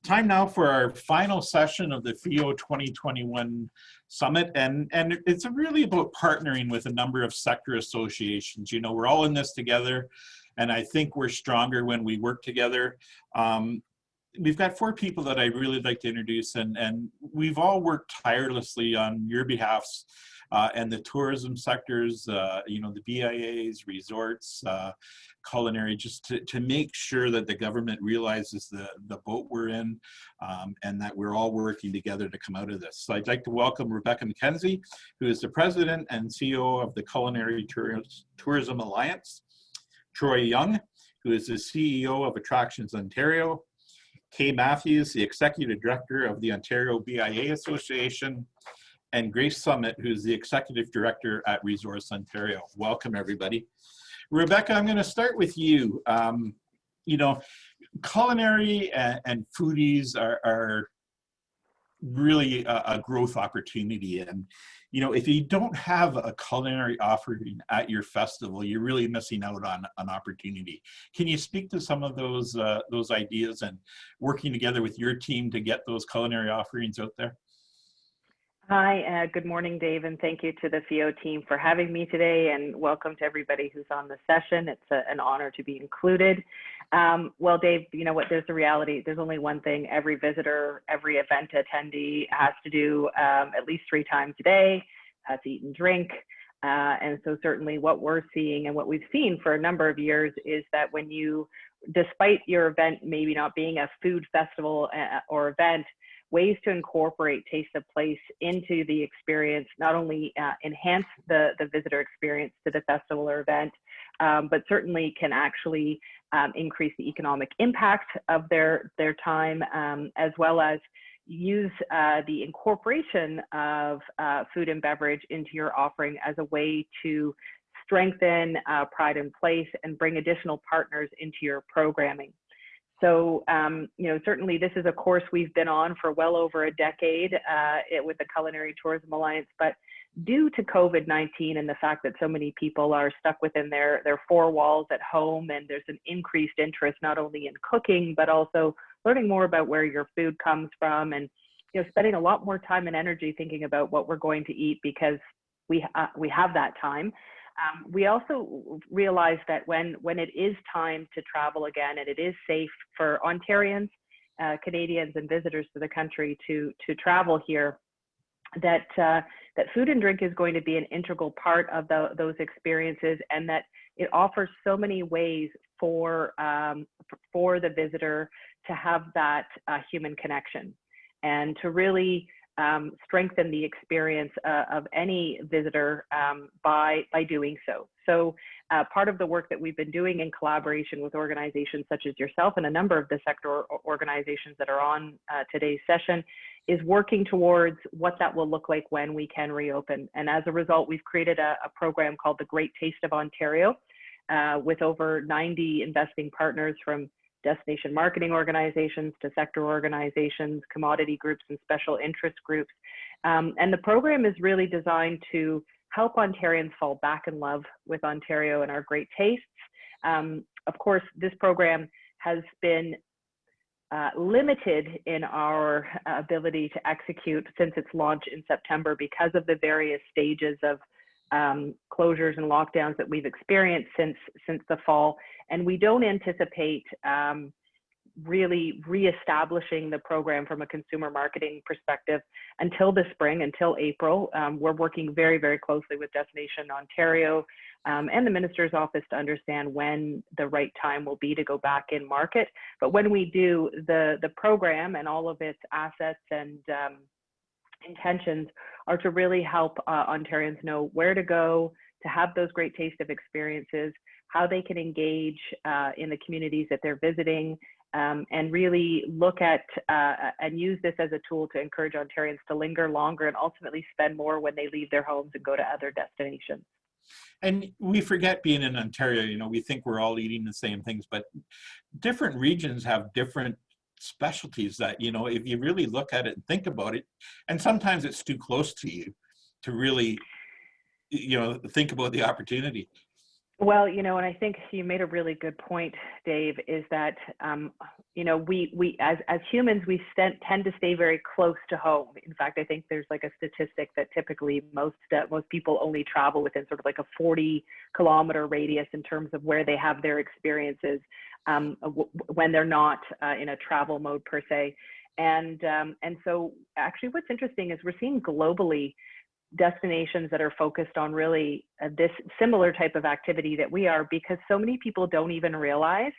Time now for our final session of the FEO 2021 Summit, and it's really about partnering with a number of sector associations. You know, we're all in this together, and I think we're stronger when we work together. We've got four people that I really like to introduce, and we've all worked tirelessly on your behalfs and the tourism sectors, you know, the BIAs, resorts, culinary, just to make sure that the government realizes the boat we're in and that we're all working together to come out of this. So I'd like to welcome Rebecca MacKenzie, who is the president and CEO of the Culinary Tourism Alliance, Troy Young, who is the CEO of Attractions Ontario, Kay Matthews, the executive director of the Ontario BIA Association, and Grace Sammut, who's the executive director at Resorts Ontario. Welcome, everybody. Rebecca, I'm going to start with you. You know, culinary and foodies are really a growth opportunity. And, you know, if you don't have a culinary offering at your festival, you're really missing out on an opportunity. Can you speak to some of those ideas and working together with your team to get those culinary offerings out there? Hi, good morning, Dave, and thank you to the FEO team for having me today, and welcome to everybody who's on the session. It's an honor to be included. Well, Dave, you know what, there's the reality. There's only one thing every visitor, every event attendee has to do at least 3 times a day, to eat and drink. And so certainly what we're seeing and what we've seen for a number of years is that when you, despite your event maybe not being a food festival or event, ways to incorporate taste of place into the experience, not only enhance the visitor experience to the festival or event, but certainly can actually increase the economic impact of their time, as well as use the incorporation of food and beverage into your offering as a way to strengthen pride in place and bring additional partners into your programming. So, you know, certainly this is a course we've been on for well over a decade with the Culinary Tourism Alliance, but due to COVID-19 and the fact that so many people are stuck within their 4 walls at home, and there's an increased interest not only in cooking, but also learning more about where your food comes from, and, you know, spending a lot more time and energy thinking about what we're going to eat because we have that time. We also realize that when it is time to travel again, and it is safe for Ontarians, Canadians, and visitors to the country to travel here, that food and drink is going to be an integral part of those experiences, and that it offers so many ways for the visitor to have that human connection and to really strengthen the experience of any visitor by doing so. So part of the work that we've been doing in collaboration with organizations such as yourself and a number of the sector organizations that are on today's session is working towards what that will look like when we can reopen. And as a result, we've created a program called the Great Taste of Ontario with over 90 investing partners, from destination marketing organizations to sector organizations, commodity groups, and special interest groups. And the program is really designed to help Ontarians fall back in love with Ontario and our great tastes. Of course, this program has been limited in our ability to execute since its launch in September because of the various stages of closures and lockdowns that we've experienced since the fall. And we don't anticipate really reestablishing the program from a consumer marketing perspective until the spring, until April. We're working very, very closely with Destination Ontario and the Minister's Office to understand when the right time will be to go back in market. But when we do, the program and all of its assets and intentions are to really help Ontarians know where to go to have those great taste of experiences, how they can engage in the communities that they're visiting, and really look at and use this as a tool to encourage Ontarians to linger longer and ultimately spend more when they leave their homes and go to other destinations. And we forget, being in Ontario, you know, we think we're all eating the same things, but different regions have different specialties that, you know, if you really look at it and think about it, and sometimes it's too close to you to really, you know, think about the opportunity. Well, you know, and I think you made a really good point, Dave, is that we as humans, we tend to stay very close to home. In fact, I think there's like a statistic that typically most people only travel within sort of like a 40-kilometer radius in terms of where they have their experiences when they're not in a travel mode per se. And so actually what's interesting is we're seeing globally destinations that are focused on really this similar type of activity that we are, because so many people don't even realize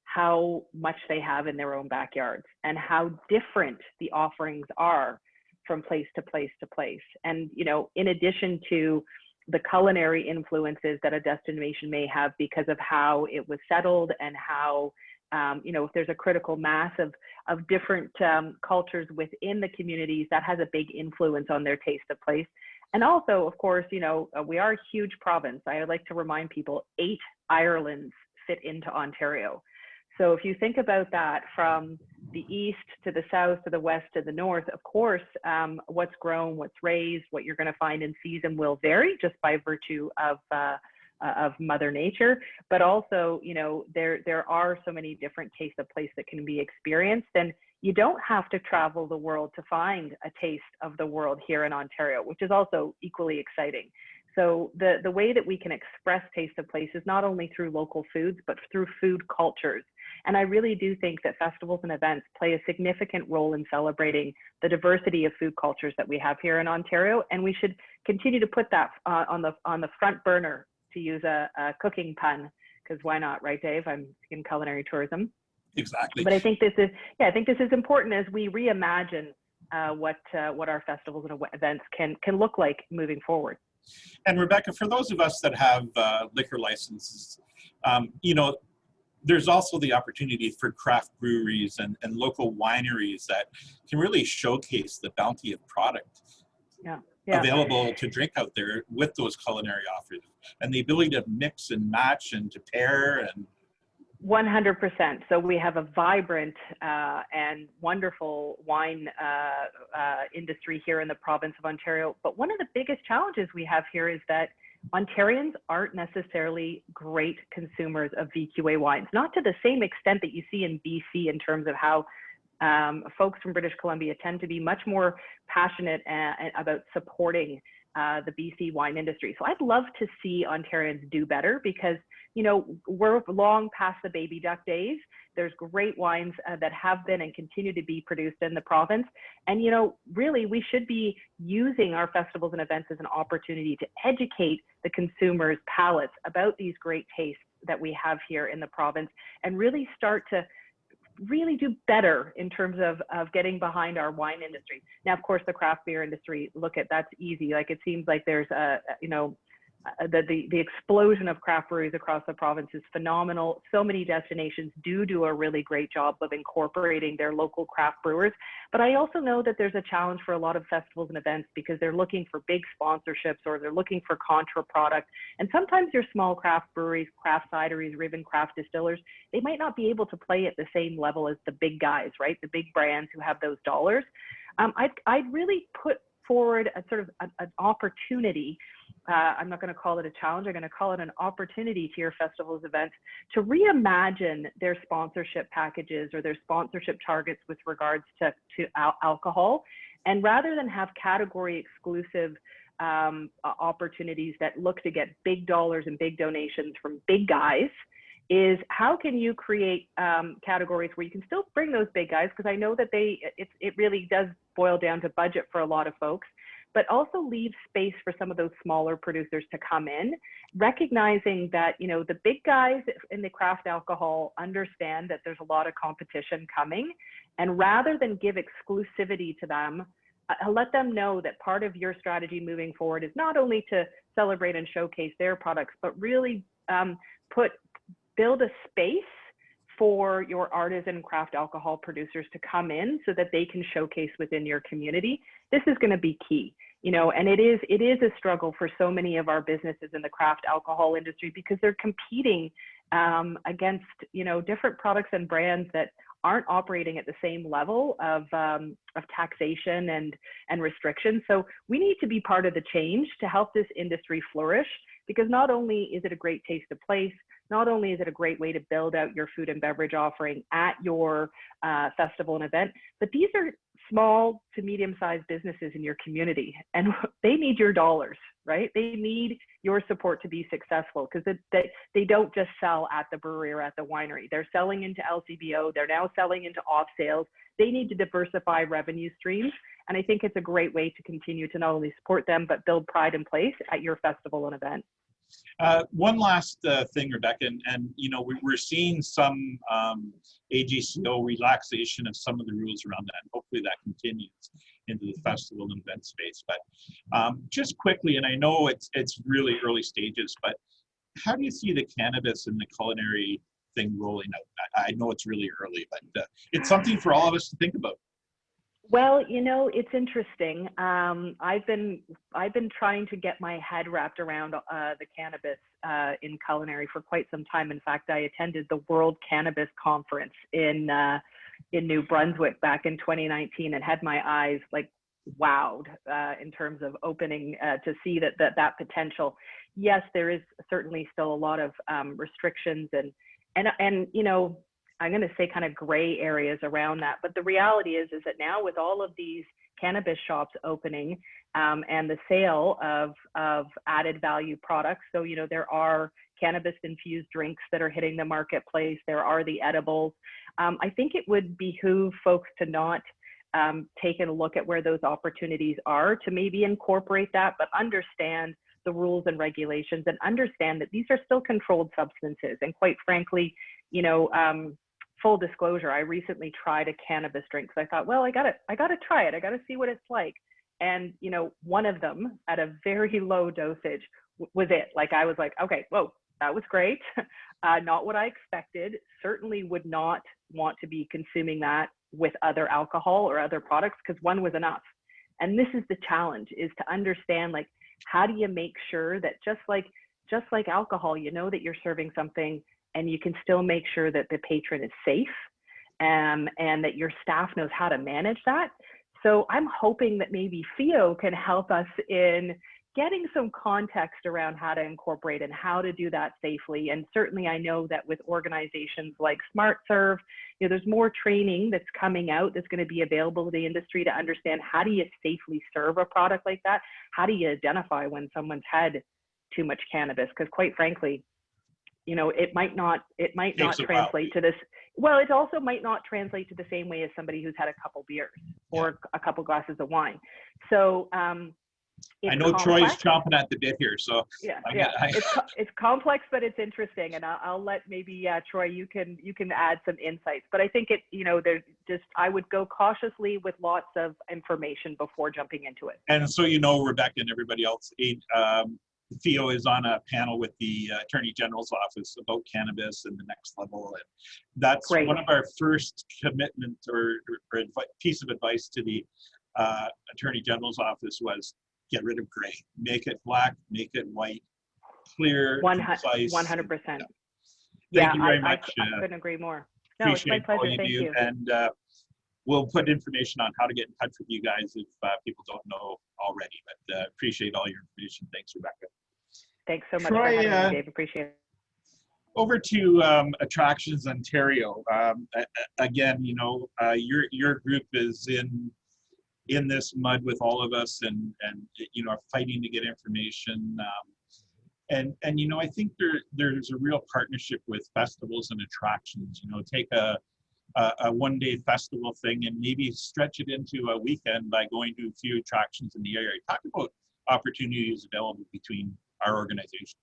how much they have in their own backyards and how different the offerings are from place to place to place. And, in addition to the culinary influences that a destination may have because of how it was settled and how, if there's a critical mass of different cultures within the communities, that has a big influence on their taste of place. And also, of course, we are a huge province. I would like to remind people 8 Irelands fit into Ontario. So if you think about that from the east to the south to the west to the north, of course, what's grown, what's raised, what you're going to find in season will vary just by virtue of Mother Nature. But also, there are so many different tastes of place that can be experienced, and you don't have to travel the world to find a taste of the world here in Ontario, which is also equally exciting. So the way that we can express taste of place is not only through local foods, but through food cultures. And I really do think that festivals and events play a significant role in celebrating the diversity of food cultures that we have here in Ontario. And we should continue to put that on the front burner, to use a cooking pun, because why not, right, Dave? I'm in culinary tourism. Exactly. But I think this is important as we reimagine what our festivals and events can look like moving forward. And Rebecca, for those of us that have liquor licenses, there's also the opportunity for craft breweries and local wineries that can really showcase the bounty of product available to drink out there with those culinary offers, and the ability to mix and match and to pair. And 100%. So we have a vibrant and wonderful wine industry here in the province of Ontario. But one of the biggest challenges we have here is that Ontarians aren't necessarily great consumers of VQA wines, not to the same extent that you see in BC in terms of how folks from British Columbia tend to be much more passionate about supporting the BC wine industry. So I'd love to see Ontarians do better, because we're long past the baby duck days. There's great wines that have been and continue to be produced in the province. And, really, we should be using our festivals and events as an opportunity to educate the consumers' palates about these great tastes that we have here in the province, and really start to really do better in terms of getting behind our wine industry. Now, of course, the craft beer industry, that's easy. Like, it seems like there's the explosion of craft breweries across the province is phenomenal. So many destinations do a really great job of incorporating their local craft brewers. But I also know that there's a challenge for a lot of festivals and events, because they're looking for big sponsorships, or they're looking for contra product. And sometimes your small craft breweries, craft cideries, or even craft distillers, they might not be able to play at the same level as the big guys, right? The big brands who have those dollars. I'd really put forward a sort of an opportunity. I'm not going to call it a challenge. I'm going to call it an opportunity to your festivals events to reimagine their sponsorship packages or their sponsorship targets with regards to alcohol. And rather than have category exclusive opportunities that look to get big dollars and big donations from big guys, is how can you create categories where you can still bring those big guys, because I know that it really does boil down to budget for a lot of folks, but also leave space for some of those smaller producers to come in, recognizing that, the big guys in the craft alcohol understand that there's a lot of competition coming. And rather than give exclusivity to them, let them know that part of your strategy moving forward is not only to celebrate and showcase their products, but really build a space for your artisan craft alcohol producers to come in so that they can showcase within your community. This is going to be key, and it is a struggle for so many of our businesses in the craft alcohol industry, because they're competing against, different products and brands that aren't operating at the same level of taxation and restrictions. So we need to be part of the change to help this industry flourish, because not only is it a great taste of place, not only is it a great way to build out your food and beverage offering at your festival and event, but these are small to medium-sized businesses in your community, and they need your dollars, right? They need your support to be successful, because they don't just sell at the brewery or at the winery. They're selling into LCBO. They're now selling into off sales. They need to diversify revenue streams. And I think it's a great way to continue to not only support them, but build pride in place at your festival and event. One last thing, Rebecca, and you know, we're seeing some AGCO relaxation of some of the rules around that, and hopefully that continues into the festival and event space. But just quickly, and I know it's really early stages, but how do you see the cannabis and the culinary thing rolling out? I know it's really early, but it's something for all of us to think about. Well, you know, it's interesting. I've been trying to get my head wrapped around the cannabis in culinary for quite some time. In fact, I attended the World Cannabis Conference in New Brunswick back in 2019 and had my eyes like wowed in terms of opening to see that potential. Yes, there is certainly still a lot of restrictions and you know, I'm going to say kind of gray areas around that. But the reality is that now with all of these cannabis shops opening and the sale of added value products, so, you know, there are cannabis infused drinks that are hitting the marketplace. There are the edibles. I think it would behoove folks to not take a look at where those opportunities are, to maybe incorporate that, but understand the rules and regulations and understand that these are still controlled substances. And quite frankly, you know, full disclosure, I recently tried a cannabis drink because I thought, well, I gotta try it. I gotta see what it's like. And, you know, one of them at a very low dosage was it. Like, I was like, okay, whoa, that was great. Not what I expected. Certainly would not want to be consuming that with other alcohol or other products, because one was enough. And this is the challenge, is to understand, like, how do you make sure that just like alcohol, you know that you're serving something and you can still make sure that the patron is safe and that your staff knows how to manage that. So I'm hoping that maybe FEO can help us in getting some context around how to incorporate and how to do that safely. And certainly I know that with organizations like SmartServe, you know, there's more training that's coming out that's going to be available to the industry to understand how do you safely serve a product like that? How do you identify when someone's had too much cannabis? Because quite frankly, you know, it might not translate to this. Well, it also might not translate to the same way as somebody who's had a couple beers or a couple glasses of wine. So I know complex. Troy's chomping at the bit here, so it's complex, but it's interesting, and I'll let maybe Troy, you can add some insights. But I think it, you know, there's just, I would go cautiously with lots of information before jumping into it. And so, you know, Rebecca and everybody else, FEO is on a panel with the Attorney General's office about cannabis and the next level, and that's Great. One of our first commitment or piece of advice to the Attorney General's office was get rid of gray, make it black, make it white, clear, concise. 100%. Thank you very much. I couldn't agree more. No, it's my pleasure. Thank you. And we'll put information on how to get in touch with you guys if people don't know already, but appreciate all your information. Thanks, Rebecca. Thanks so much Troy, for having me, Dave. Appreciate it. Over to Attractions Ontario. Again, you know, your group is in this mud with all of us, and you know, are fighting to get information. And you know, I think there's a real partnership with festivals and attractions. You know, take a one-day festival thing and maybe stretch it into a weekend by going to a few attractions in the area. Talk about opportunities available between our organizations.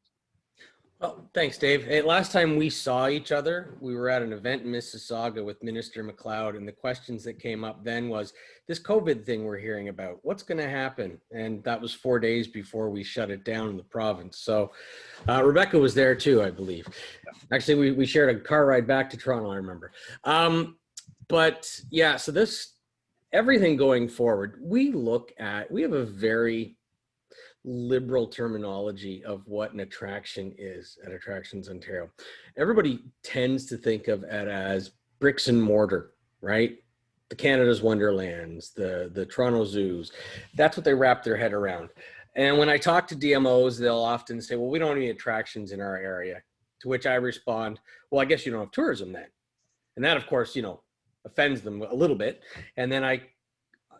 Well, thanks, Dave. Hey, last time we saw each other, we were at an event in Mississauga with Minister MacLeod, and the questions that came up then was this COVID thing we're hearing about. What's going to happen? And that was 4 days before we shut it down in the province. So Rebecca was there too, I believe. Actually, we shared a car ride back to Toronto, I remember. But yeah, so everything going forward, we have a very liberal terminology of what an attraction is at Attractions Ontario. Everybody tends to think of it as bricks and mortar, right? The Canada's Wonderlands, the Toronto zoos. That's what they wrap their head around. And when I talk to DMOs, they'll often say, well, we don't have any attractions in our area. To which I respond, well, I guess you don't have tourism then. And that, of course, offends them a little bit. And then I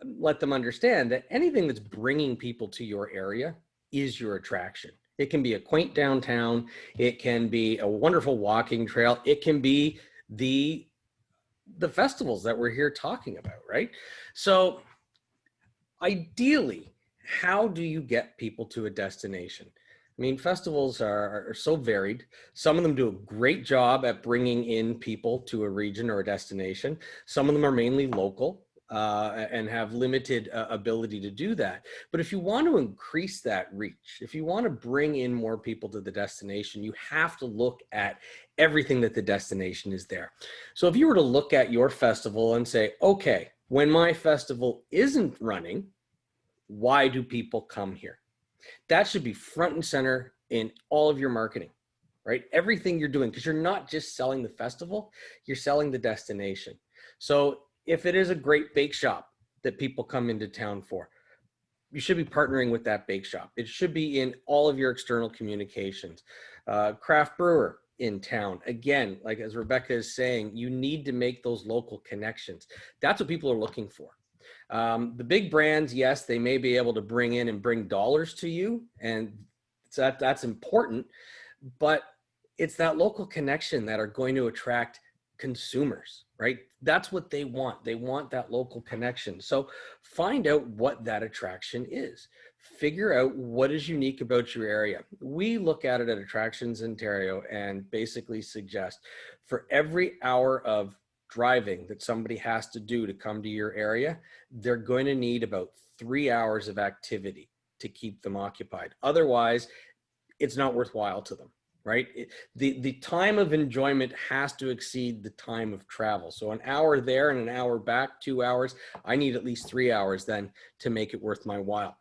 let them understand that anything that's bringing people to your area is your attraction. It can be a quaint downtown. It can be a wonderful walking trail. It can be the festivals that we're here talking about, right? So ideally, how do you get people to a destination? I mean, festivals are so varied. Some of them do a great job at bringing in people to a region or a destination. Some of them are mainly local and have limited ability to do that. But if you want to increase that reach, if you want to bring in more people to the destination, you have to look at everything that the destination is there. So if you were to look at your festival and say, okay, when my festival isn't running, why do people come here? That should be front and center in all of your marketing, right? Everything you're doing, because you're not just selling the festival, you're selling the destination. So if it is a great bake shop that people come into town for, you should be partnering with that bake shop. It should be in all of your external communications. Craft brewer in town. Again, like as Rebecca is saying, you need to make those local connections. That's what people are looking for. The big brands, yes, they may be able to bring in and bring dollars to you, and that's important, but it's that local connection that are going to attract consumers, right? That's what they want. They want that local connection. So find out what that attraction is. Figure out what is unique about your area. We look at it at Attractions Ontario and basically suggest for every hour of driving that somebody has to do to come to your area, they're going to need about 3 hours of activity to keep them occupied. Otherwise, it's not worthwhile to them, right? The time of enjoyment has to exceed the time of travel. So an hour there and an hour back, 2 hours, I need at least 3 hours then to make it worth my while.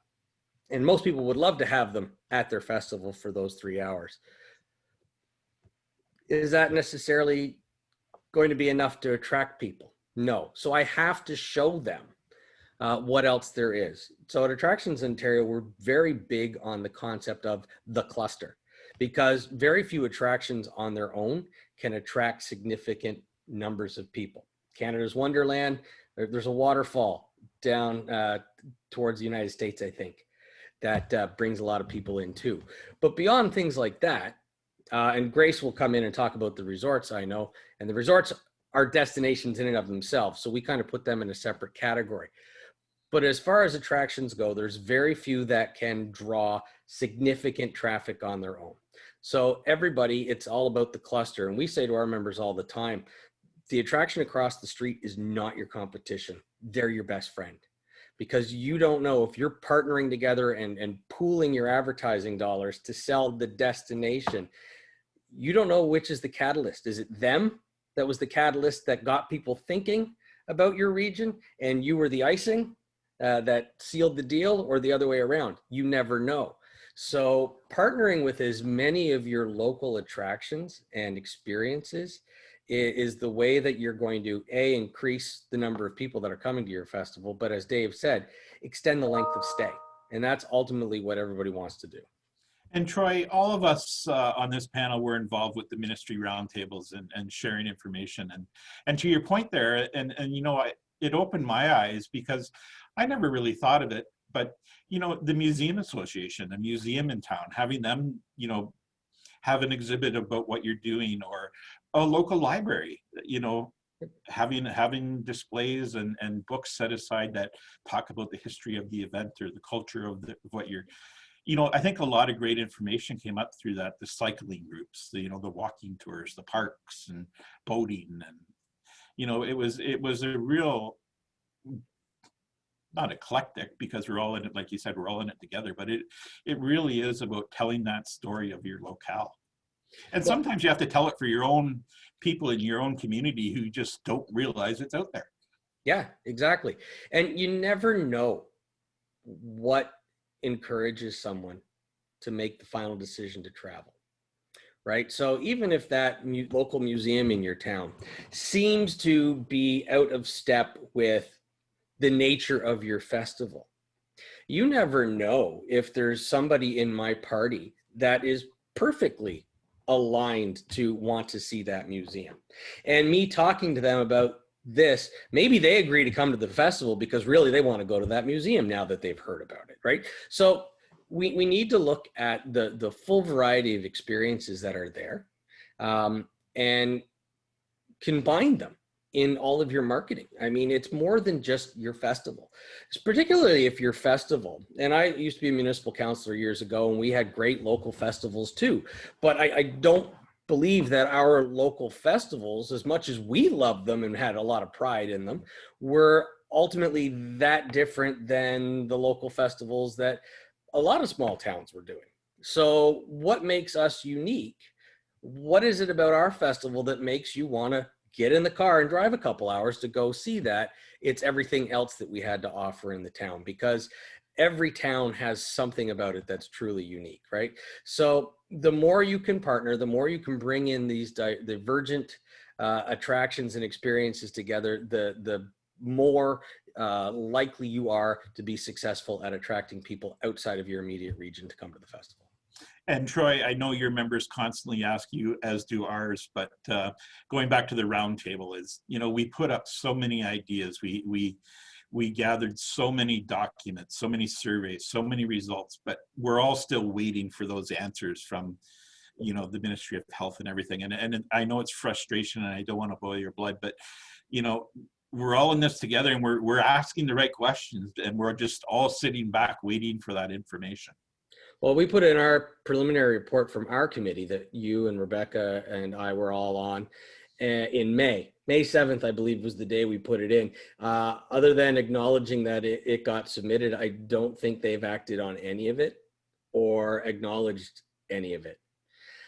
And most people would love to have them at their festival for those 3 hours. Is that necessarily going to be enough to attract people? No. So I have to show them what else there is. So at Attractions Ontario, we're very big on the concept of the cluster, because very few attractions on their own can attract significant numbers of people. Canada's Wonderland, there's a waterfall down towards the United States, I think, that brings a lot of people in too. But beyond things like that, and Grace will come in and talk about the resorts, I know, and the resorts are destinations in and of themselves. So we kind of put them in a separate category. But as far as attractions go, there's very few that can draw significant traffic on their own. So everybody, it's all about the cluster. And we say to our members all the time, the attraction across the street is not your competition. They're your best friend. Because you don't know if you're partnering together and pooling your advertising dollars to sell the destination, you don't know which is the catalyst. Is it them that was the catalyst that got people thinking about your region and you were the icing that sealed the deal, or the other way around? You never know. So partnering with as many of your local attractions and experiences is the way that you're going to increase the number of people that are coming to your festival, but as Dave said, extend the length of stay. And that's ultimately what everybody wants to do. And Troy, all of us on this panel were involved with the ministry roundtables and sharing information. And to your point there, and it opened my eyes, because I never really thought of it, but the Museum Association, a museum in town, having them, have an exhibit about what you're doing, or a local library, having displays and books set aside that talk about the history of the event or the culture of what you're, I think a lot of great information came up through that, the cycling groups, the walking tours, the parks and boating, and, it was a real, not eclectic, because we're all in it, like you said, we're all in it together, but it really is about telling that story of your locale. And sometimes you have to tell it for your own people in your own community who just don't realize it's out there. Yeah, exactly. And you never know what encourages someone to make the final decision to travel, right? So even if that local museum in your town seems to be out of step with the nature of your festival, you never know if there's somebody in my party that is perfectly aligned to want to see that museum. And me talking to them about this, maybe they agree to come to the festival because really they want to go to that museum now that they've heard about it, right? So we need to look at the full variety of experiences that are there, and combine them in all of your marketing. I mean, it's more than just your festival. It's particularly if your festival, and I used to be a municipal councilor years ago, and we had great local festivals too, but I don't believe that our local festivals, as much as we loved them and had a lot of pride in them, were ultimately that different than the local festivals that a lot of small towns were doing. So what makes us unique? What is it about our festival that makes you want to get in the car and drive a couple hours to go see that? It's everything else that we had to offer in the town, because every town has something about it that's truly unique, right? So the more you can partner, the more you can bring in these divergent attractions and experiences together, the more likely you are to be successful at attracting people outside of your immediate region to come to the festival. And Troy, I know your members constantly ask you, as do ours, but going back to the roundtable is, you know, we put up so many ideas. We gathered so many documents, so many surveys, so many results, but we're all still waiting for those answers from, you know, the Ministry of Health and everything. And I know it's frustration, and I don't want to boil your blood, but, you know, we're all in this together, and we're asking the right questions, and we're just all sitting back waiting for that information. Well, we put in our preliminary report from our committee that you and Rebecca and I were all on in May 7th, I believe was the day we put it in. Other than acknowledging that it got submitted, I don't think they've acted on any of it or acknowledged any of it.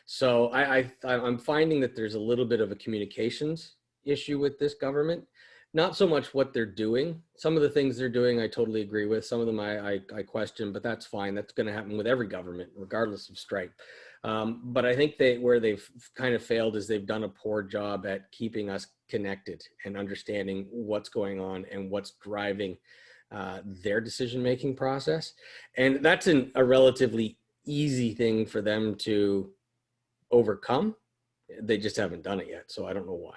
So I'm finding that there's a little bit of a communications issue with this government. Not so much what they're doing. Some of the things they're doing, I totally agree with. Some of them I question, but that's fine. That's going to happen with every government, regardless of stripe. But I think where they've kind of failed is they've done a poor job at keeping us connected and understanding what's going on and what's driving their decision-making process. And that's a relatively easy thing for them to overcome. They just haven't done it yet, so I don't know why.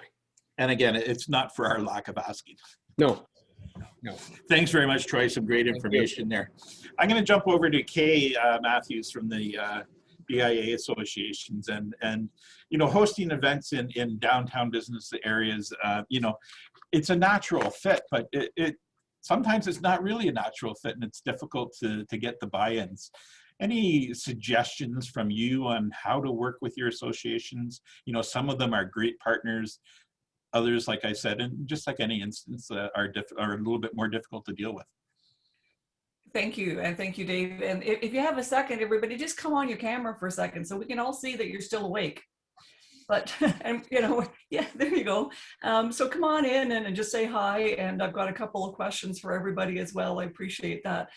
And again, it's not for our lack of asking. No. Thanks very much, Troy. Some great information there. I'm going to jump over to Kay Matthews from the BIA associations, and you know, hosting events in downtown business areas. You know, it's a natural fit, but it sometimes it's not really a natural fit, and it's difficult to get the buy-ins. Any suggestions from you on how to work with your associations? You know, some of them are great partners. Others, like I said, and just like any instance, are a little bit more difficult to deal with. Thank you, and thank you, Dave. And if you have a second, everybody, just come on your camera for a second so we can all see that you're still awake. But, and you know, yeah, there you go. So come on in and just say hi. And I've got a couple of questions for everybody as well. I appreciate that.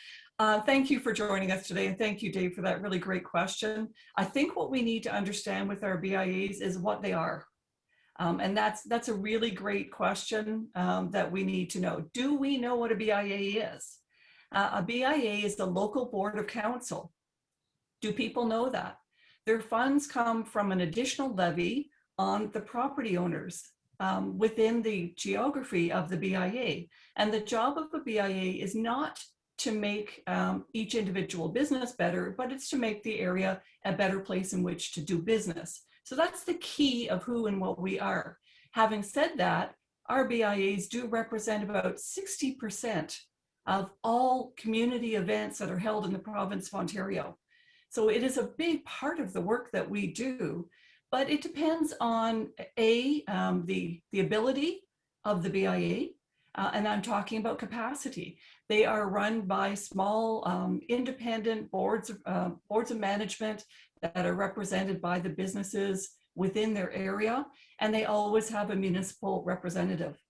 Thank you for joining us today. And thank you, Dave, for that really great question. I think what we need to understand with our BIAs is what they are. And that's a really great question that we need to know. Do we know what a BIA is? A BIA is the local board of council. Do people know that? Their funds come from an additional levy on the property owners within the geography of the BIA. And the job of a BIA is not to make each individual business better, but it's to make the area a better place in which to do business. So that's the key of who and what we are. Having said that, our BIAs do represent about 60% of all community events that are held in the province of Ontario. So it is a big part of the work that we do, but it depends on the ability of the BIA, and I'm talking about capacity. They are run by small independent boards of management that are represented by the businesses within their area, and they always have a municipal representative.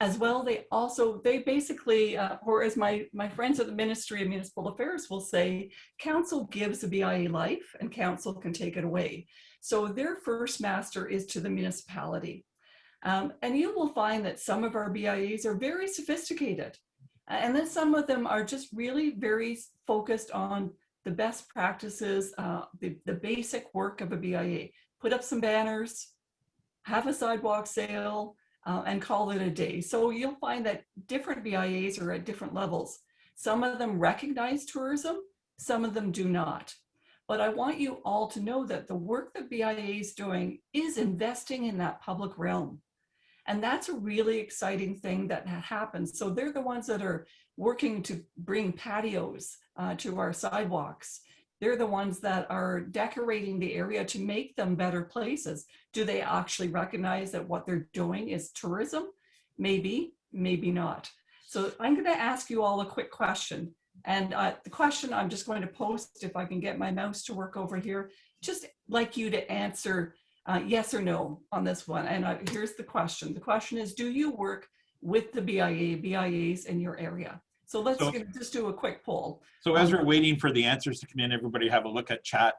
As well, they basically, or as my friends at the Ministry of Municipal Affairs will say, council gives the BIA life and council can take it away. So their first master is to the municipality. And you will find that some of our BIAs are very sophisticated. And then some of them are just really very focused on the best practices, the basic work of a BIA. put up some banners, have a sidewalk sale, and call it a day. So you'll find that different BIAs are at different levels. Some of them recognize tourism, some of them do not. But I want you all to know that the work that BIA is doing is investing in that public realm. And that's a really exciting thing that happens. So they're the ones that are working to bring patios to our sidewalks. They're the ones that are decorating the area to make them better places. Do they actually recognize that what they're doing is tourism? Maybe, maybe not. So I'm going to ask you all a quick question. And the question I'm just going to post, if I can get my mouse to work over here, just like you to answer yes or no on this one. And here's the question. The question is, do you work with the BIAs in your area? So let's just do a quick poll. So as we're waiting for the answers to come in, everybody have a look at chat.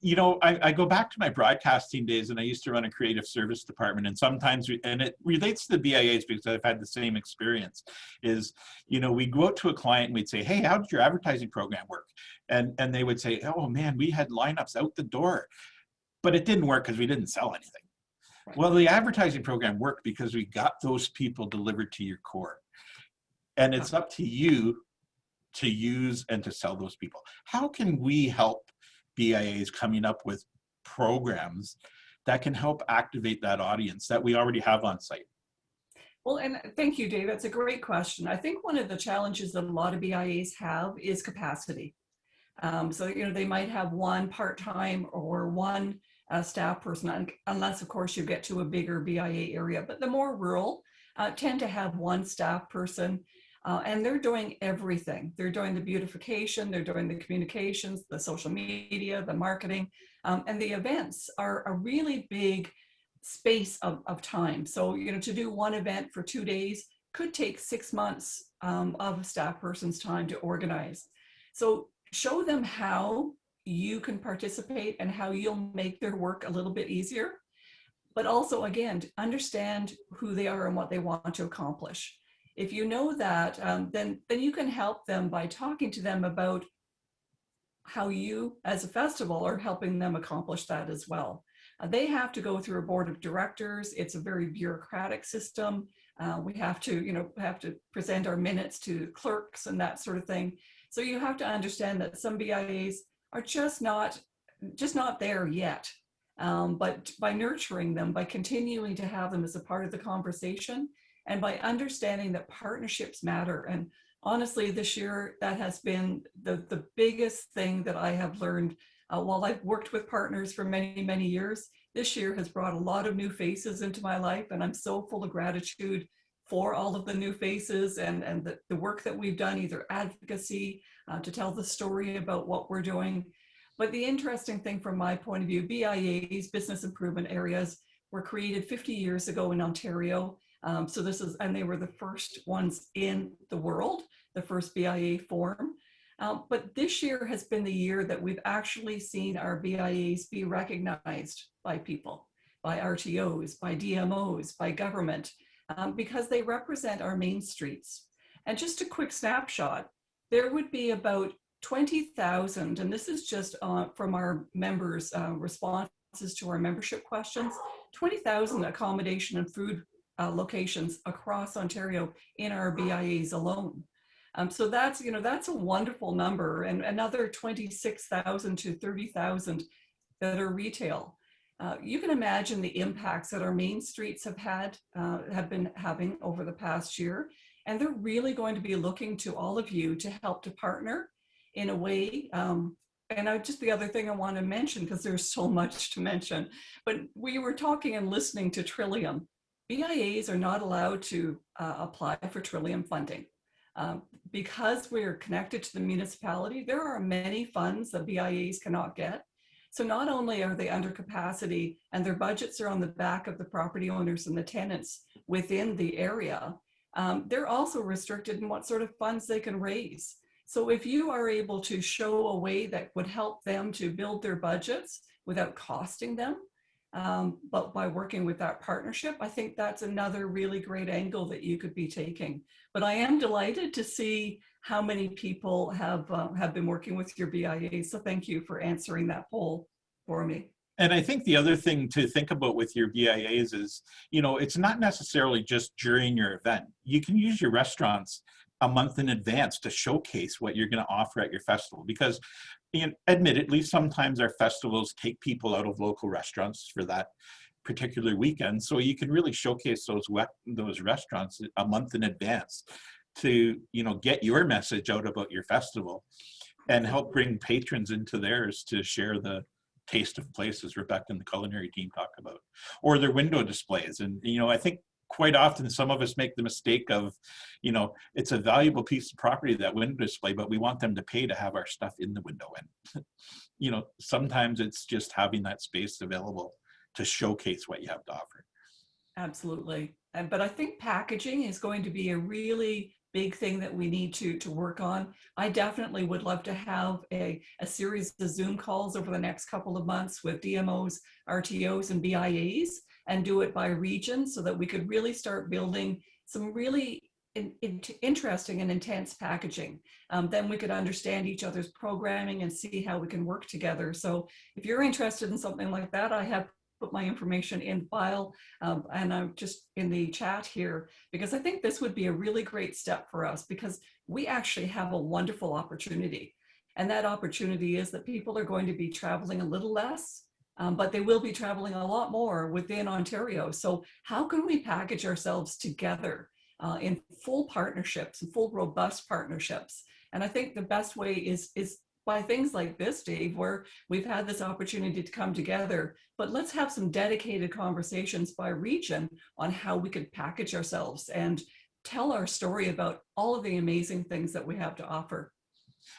You know, I go back to my broadcasting days, and I used to run a creative service department, and sometimes, and it relates to the BIAs because I've had the same experience, is, you know, we go out to a client and we'd say, hey, how did your advertising program work? And they would say, oh man, we had lineups out the door, but it didn't work because we didn't sell anything. Right. Well, the advertising program worked because we got those people delivered to your core. And it's up to you to use and to sell those people. How can we help BIAs coming up with programs that can help activate that audience that we already have on site? Well, and thank you, Dave. That's a great question. I think one of the challenges that a lot of BIAs have is capacity. So, you know, they might have one part-time or one staff person, unless, of course, you get to a bigger BIA area. But the more rural tend to have one staff person. And they're doing everything. They're doing the beautification, they're doing the communications, the social media, the marketing, and the events are a really big space of time. So, you know, to do one event for 2 days could take 6 months of a staff person's time to organize. So show them how you can participate and how you'll make their work a little bit easier. But also, again, understand who they are and what they want to accomplish. If you know that, then you can help them by talking to them about how you as a festival are helping them accomplish that as well. They have to go through a board of directors. It's a very bureaucratic system. We have to present our minutes to clerks and that sort of thing. So you have to understand that some BIAs are just not there yet. But by nurturing them, by continuing to have them as a part of the conversation, and by understanding that partnerships matter. And honestly, this year, that has been the biggest thing that I have learned. While I've worked with partners for many, many years, this year has brought a lot of new faces into my life. And I'm so full of gratitude for all of the new faces and the work that we've done, either advocacy, to tell the story about what we're doing. But the interesting thing from my point of view, BIAs, business improvement areas, were created 50 years ago in Ontario. And they were the first ones in the world, the first BIA form. But this year has been the year that we've actually seen our BIAs be recognized by people, by RTOs, by DMOs, by government, because they represent our main streets. And just a quick snapshot, there would be about 20,000, and this is just from our members' responses to our membership questions, 20,000 accommodation and food locations across Ontario in our BIAs alone. So that's a wonderful number, and another 26,000 to 30,000 that are retail. You can imagine the impacts that our main streets have been having over the past year, and they're really going to be looking to all of you to help to partner in a way. And just the other thing I want to mention, because there's so much to mention, but we were talking and listening to Trillium. BIAs are not allowed to apply for Trillium funding. Because we're connected to the municipality, there are many funds that BIAs cannot get. So not only are they under capacity and their budgets are on the back of the property owners and the tenants within the area, they're also restricted in what sort of funds they can raise. So if you are able to show a way that would help them to build their budgets without costing them, but by working with that partnership, I think that's another really great angle that you could be taking. But I am delighted to see how many people have been working with your BIA. So thank you for answering that poll for me. And I think the other thing to think about with your BIAs is, you know, it's not necessarily just during your event. You can use your restaurants a month in advance to showcase what you're going to offer at your festival, because, you know, admittedly, sometimes our festivals take people out of local restaurants for that particular weekend. So you can really showcase those restaurants a month in advance to, you know, get your message out about your festival and help bring patrons into theirs to share the taste of places Rebecca and the culinary team talk about, or their window displays. And, you know, I think quite often some of us make the mistake of, you know, it's a valuable piece of property, that window display, but we want them to pay to have our stuff in the window. And, you know, sometimes it's just having that space available to showcase what you have to offer. Absolutely. But I think packaging is going to be a really big thing that we need to work on. I definitely would love to have a series of Zoom calls over the next couple of months with DMOs, RTOs, and BIAs, and do it by region so that we could really start building some really interesting and intense packaging. Then we could understand each other's programming and see how we can work together. So if you're interested in something like that, I have put my information in file and I'm just in the chat here, because I think this would be a really great step for us, because we actually have a wonderful opportunity. And that opportunity is that people are going to be traveling a little less, but they will be traveling a lot more within Ontario. So how can we package ourselves together in full partnerships and full robust partnerships? And I think the best way is by things like this, Dave, where we've had this opportunity to come together, but let's have some dedicated conversations by region on how we could package ourselves and tell our story about all of the amazing things that we have to offer.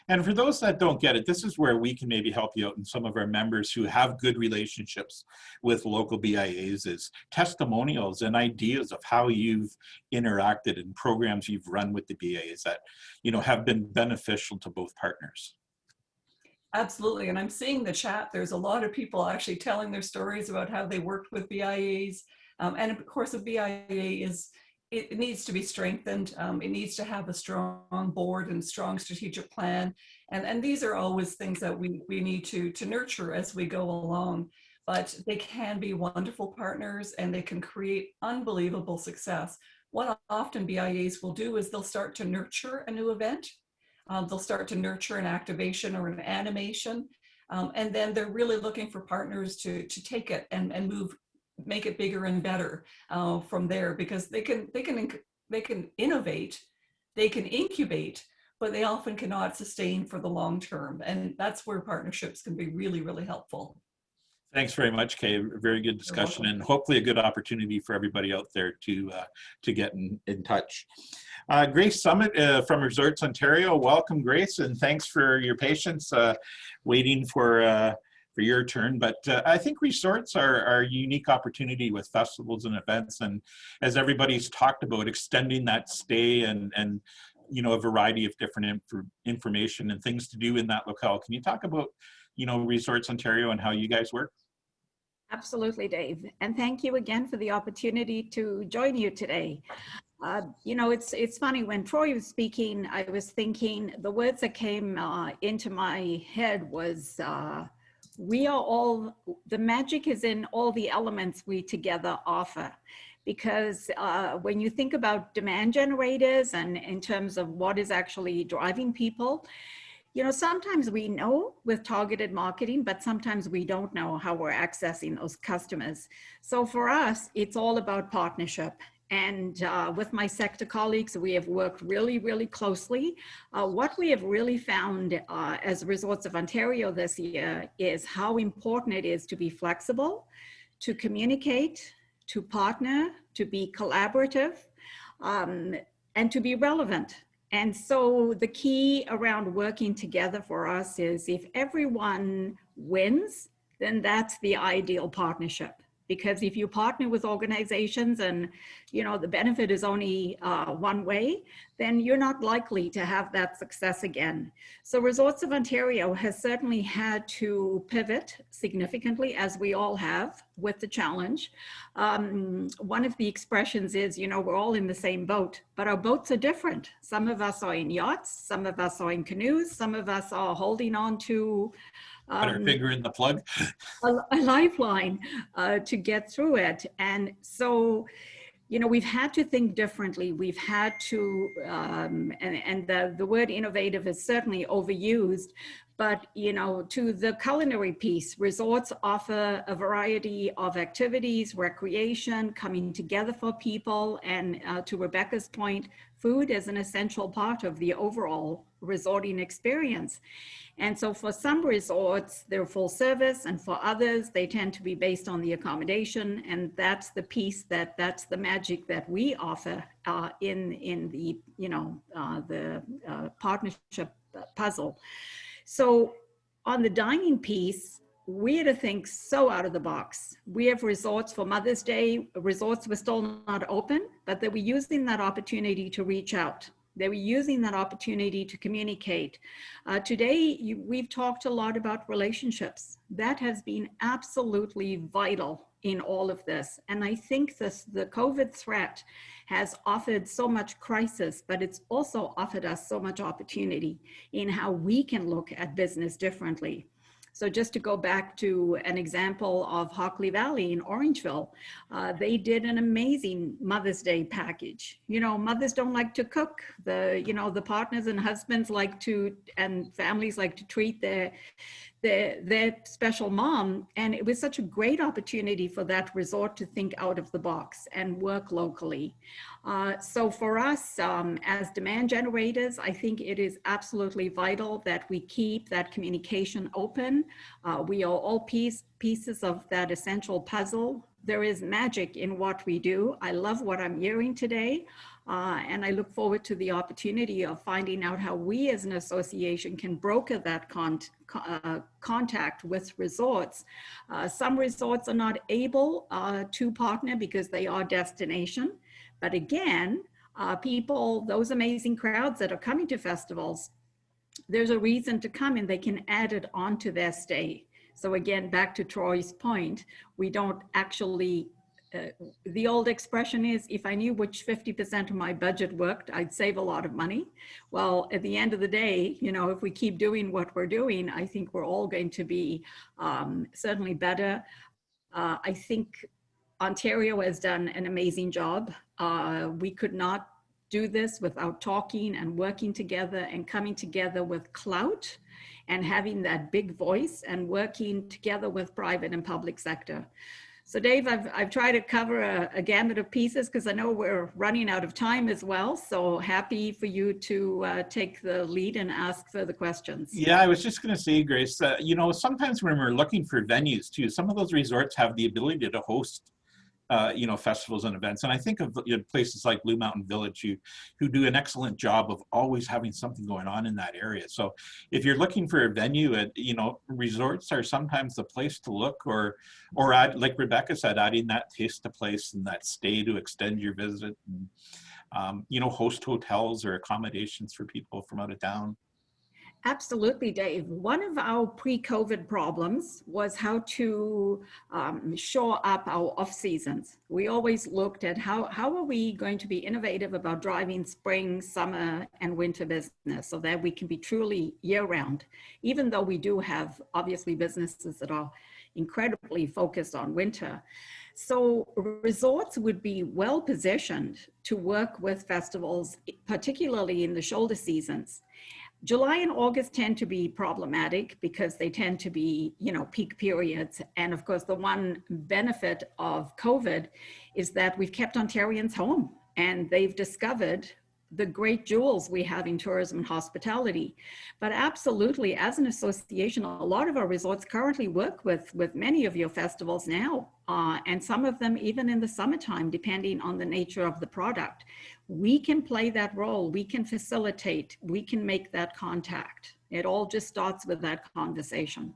And for those that don't get it, this is where we can maybe help you out, and some of our members who have good relationships with local BIAs, is testimonials and ideas of how you've interacted and programs you've run with the BIAs that, you know, have been beneficial to both partners. Absolutely. And I'm seeing the chat. There's a lot of people actually telling their stories about how they worked with BIAs. And of course, a BIA it needs to be strengthened. It needs to have a strong board and strong strategic plan. And these are always things that we need to nurture as we go along. But they can be wonderful partners and they can create unbelievable success. What often BIAs will do is they'll start to nurture a new event. They'll start to nurture an activation or an animation, and then they're really looking for partners to take it and make it bigger and better from there, because they can innovate, they can incubate, but they often cannot sustain for the long term, and that's where partnerships can be really, really helpful. Thanks very much, Kay. Very good discussion, and hopefully a good opportunity for everybody out there to get in touch. Grace Sammut from Resorts Ontario. Welcome, Grace, and thanks for your patience waiting for your turn. But I think resorts are a unique opportunity with festivals and events, and as everybody's talked about, extending that stay and you know, a variety of different information and things to do in that locale. Can you talk about, you know, Resorts Ontario and how you guys work? Absolutely, Dave. And thank you again for the opportunity to join you today. You know, it's funny, when Troy was speaking, I was thinking the words that came into my head was, we are all, the magic is in all the elements we together offer. Because when you think about demand generators and in terms of what is actually driving people, you know, sometimes we know with targeted marketing, but sometimes we don't know how we're accessing those customers. So for us, it's all about partnership. And with my sector colleagues, we have worked really, really closely. What we have really found as Resorts of Ontario this year is how important it is to be flexible, to communicate, to partner, to be collaborative, and to be relevant. And so the key around working together for us is, if everyone wins, then that's the ideal partnership. Because if you partner with organizations and, you know, the benefit is only one way, then you're not likely to have that success again. So Resorts of Ontario has certainly had to pivot significantly, as we all have, with the challenge. One of the expressions is, you know, we're all in the same boat, but our boats are different. Some of us are in yachts, some of us are in canoes, some of us are holding on to Put our finger in the plug. a lifeline to get through it. And so, you know, we've had to think differently. We've had to, and the word innovative is certainly overused, but, you know, to the culinary piece, resorts offer a variety of activities, recreation, coming together for people. And to Rebecca's point, food is an essential part of the overall resorting experience. And so for some resorts, they're full service, and for others, they tend to be based on the accommodation. And that's the piece that's the magic that we offer in the, you know, the partnership puzzle. So on the dining piece, we had to think so out of the box. We have resorts for Mother's Day. Resorts were still not open, but they were using that opportunity to reach out. They were using that opportunity to communicate. Today, we've talked a lot about relationships. That has been absolutely vital in all of this. And I think the COVID threat has offered so much crisis, but it's also offered us so much opportunity in how we can look at business differently. So just to go back to an example of Hockley Valley in Orangeville, they did an amazing Mother's Day package. You know, mothers don't like to cook. You know, the partners and husbands like to, and families like to treat their special mom. And it was such a great opportunity for that resort to think out of the box and work locally. So for us, as demand generators, I think it is absolutely vital that we keep that communication open. We are all pieces of that essential puzzle. There is magic in what we do. I love what I'm hearing today. And I look forward to the opportunity of finding out how we as an association can broker that contact with resorts. Some resorts are not able to partner because they are destination. But again, people, those amazing crowds that are coming to festivals, there's a reason to come and they can add it onto their stay. So again, back to Troy's point, we don't actually, the old expression is, if I knew which 50% of my budget worked, I'd save a lot of money. Well, at the end of the day, you know, if we keep doing what we're doing, I think we're all going to be certainly better. I think Ontario has done an amazing job. We could not do this without talking and working together and coming together with clout and having that big voice and working together with private and public sector. So Dave, I've tried to cover a gamut of pieces because I know we're running out of time as well. So happy for you to take the lead and ask further questions. Yeah, I was just going to say, Grace, you know, sometimes when we're looking for venues too, some of those resorts have the ability to host you know, festivals and events. And I think of, you know, places like Blue Mountain Village who do an excellent job of always having something going on in that area. So if you're looking for a venue, you know, resorts are sometimes the place to look, or add, like Rebecca said, adding that taste to place and that stay to extend your visit. And, you know, host hotels or accommodations for people from out of town. Absolutely, Dave. One of our pre-COVID problems was how to shore up our off seasons. We always looked at how are we going to be innovative about driving spring, summer, and winter business so that we can be truly year-round, even though we do have obviously businesses that are incredibly focused on winter. So resorts would be well positioned to work with festivals, particularly in the shoulder seasons. July and August tend to be problematic because they tend to be, you know, peak periods. And of course, the one benefit of COVID is that we've kept Ontarians home and they've discovered the great jewels we have in tourism and hospitality. But absolutely, as an association, a lot of our resorts currently work with many of your festivals now, and some of them even in the summertime, depending on the nature of the product. We can play that role, we can facilitate, we can make that contact. It all just starts with that conversation.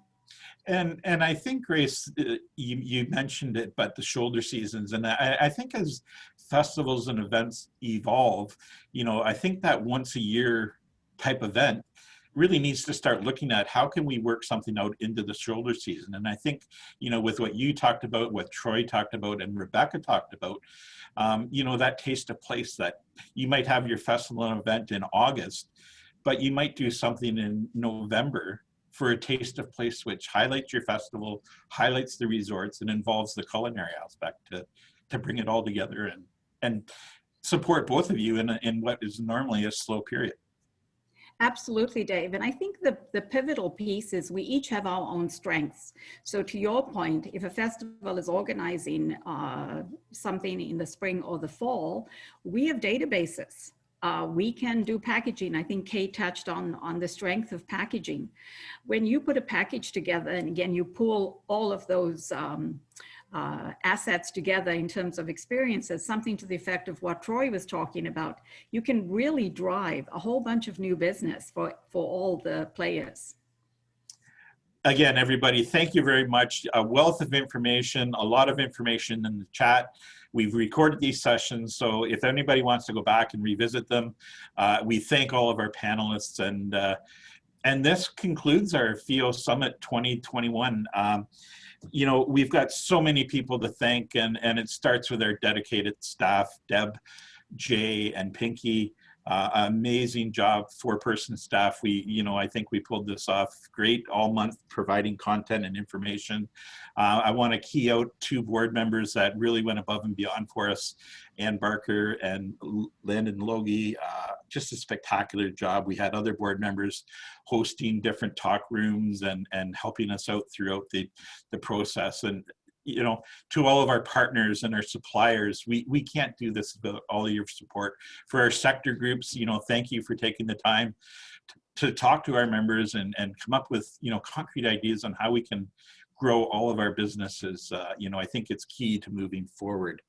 And I think, Grace, you mentioned it, but the shoulder seasons, and I think as festivals and events evolve, I think that once a year type event really needs to start looking at how can we work something out into the shoulder season. And I think, with what you talked about, what Troy talked about, and Rebecca talked about, that taste of place, that you might have your festival and event in August, but you might do something in November for a taste of place, which highlights your festival, highlights the resorts, and involves the culinary aspect to bring it all together and support both of you in what is normally a slow period. Absolutely, Dave. And I think the pivotal piece is we each have our own strengths. So to your point, if a festival is organizing something in the spring or the fall, we have databases. We can do packaging. I think Kate touched on the strength of packaging. When you put a package together, and again, you pull all of those assets together in terms of experiences, something to the effect of what Troy was talking about, you can really drive a whole bunch of new business for all the players. Again, everybody, thank you very much. A wealth of information, a lot of information in the chat. We've recorded these sessions, so if anybody wants to go back and revisit them, we thank all of our panelists. And this concludes our FEO Summit 2021. We've got so many people to thank, and it starts with our dedicated staff, Deb, Jay, and Pinky. Amazing job, 4-person staff. I think we pulled this off great all month, providing content and information. I want to key out 2 board members that really went above and beyond for us, Ann Barker and Landon Logie. Just a spectacular job. We had other board members hosting different talk rooms and helping us out throughout the process. And to all of our partners and our suppliers, we can't do this without all of your support. For our sector groups, thank you for taking the time to talk to our members and come up with, concrete ideas on how we can grow all of our businesses. I think it's key to moving forward.